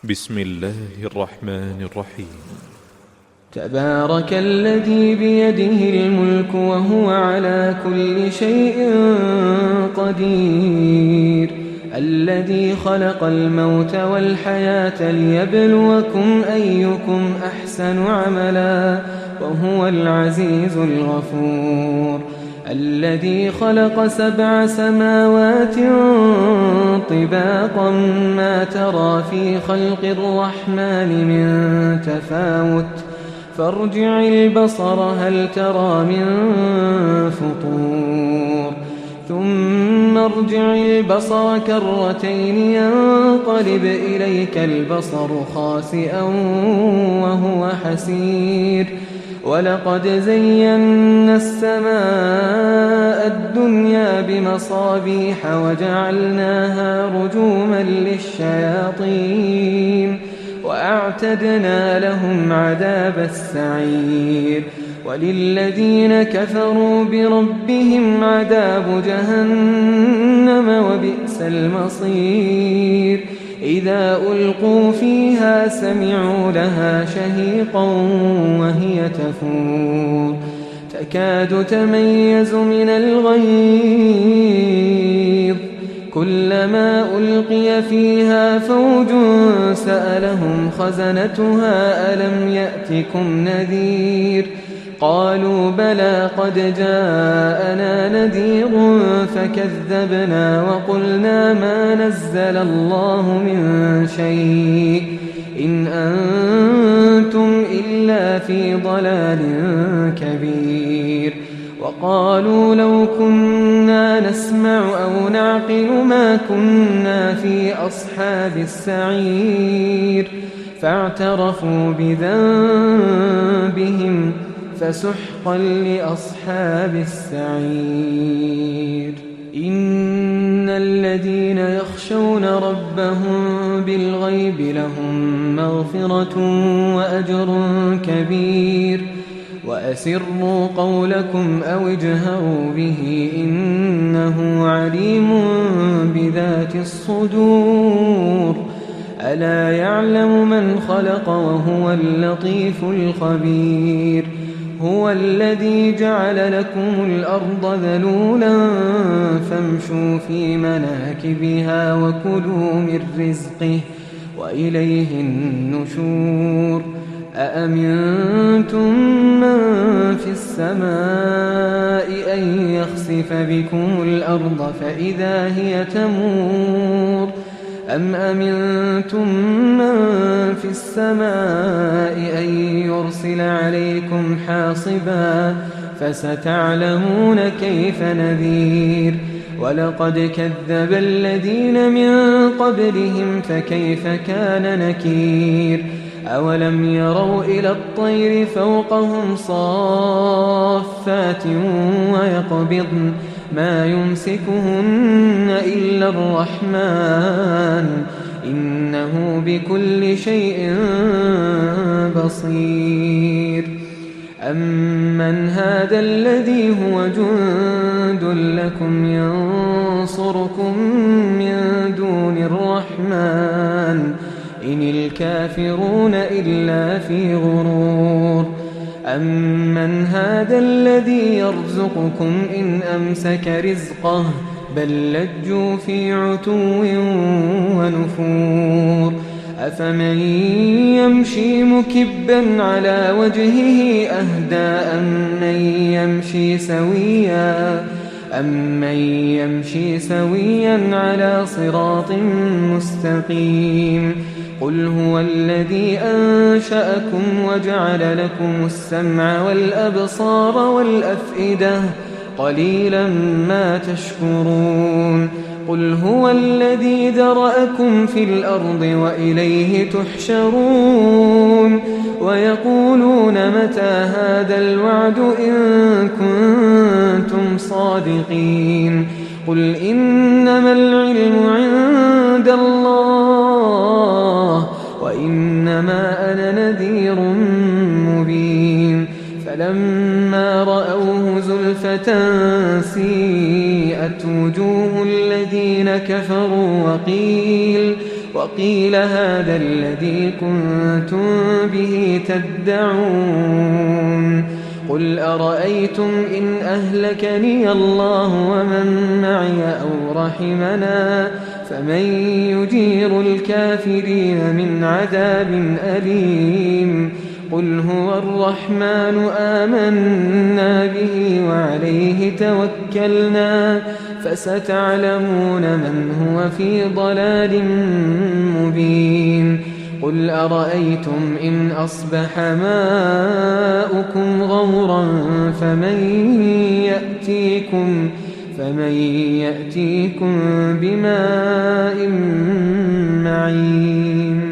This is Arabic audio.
بسم الله الرحمن الرحيم. تبارك الذي بيده الملك وهو على كل شيء قدير، الذي خلق الموت والحياة ليبلوكم أيكم أحسن عملا وهو العزيز الغفور، الذي خلق 7 سماوات طباقا ما ترى في خلق الرحمن من تفاوت فارجع البصر هل ترى من فطور ثم ارجع البصر كرتين ينقلب إليك البصر خاسئا وهو حسير، ولقد زينا السماء الدنيا بمصابيح وجعلناها رجوما للشياطين وأعتدنا لهم عذاب السعير، وللذين كفروا بربهم عذاب جهنم وبئس المصير، إذا ألقوا فيها سمعوا لها شهيقا وهي تفور تكاد تميز من الغيظ، كلما ألقي فيها فوج سألهم خزنتها ألم يأتكم نذير، قالوا بلى قد جاءنا نذير فكذبنا وقلنا ما نزل الله من شيء إن أنتم إلا في ضلال كبير، وقالوا لو كنا نسمع أو نعقل ما كنا في أصحاب السعير، فاعترفوا بذنبهم فسحقا لأصحاب السعير. إن الذين يخشون ربهم بالغيب لهم مغفرة وأجر كبير، وأسروا قولكم أو اجهروا به إنه عليم بذات الصدور، ألا يعلم من خلق وهو اللطيف الخبير، هو الذي جعل لكم الأرض ذلولا فامشوا في مناكبها وكلوا من رزقه وإليه النشور، أأمنتم من في السماء أن يخسف بكم الأرض فإذا هي تمور، أم أمنتم من في السماء أن يرسل عليكم حاصبا فستعلمون كيف نذير، ولقد كذب الذين من قبلهم فكيف كان نكير، أولم يروا إلى الطير فوقهم صافات ويقبضن ما يمسكهن إلا الرحمن إنه بكل شيء بصير، أمن هذا الذي هو جند لكم ينصركم من دون الرحمن إن الكافرون إلا في غرور، أمن هذا الذي يرزقكم إن أمسك رزقه بل لجوا في عتو ونفور، أفمن يمشي مكبا على وجهه أهدى أمن يمشي سويا على صراط مستقيم، قل هو الذي أنشأكم وجعل لكم السمع والأبصار والأفئدة قليلا ما تشكرون، قل هو الذي ذرأكم في الأرض وإليه تحشرون، ويقولون متى هذا الوعد إن كنتم صادقين، قل إنما العلم عند الله وإنما أنا نذير مبين، فلما رأوه زلفة سيئت وجوه الذين كفروا وقيل هذا الذي كنتم به تدعون قل أرأيتم إن أهلكني الله ومن معي أو رحمنا فمن يجير الكافرين من عذاب أليم قل هو الرحمن آمنا به وعليه توكلنا فستعلمون من هو في ضلال مبين قل أرأيتم إن أصبح ماؤكم غورا فمن يأتيكم بماء معين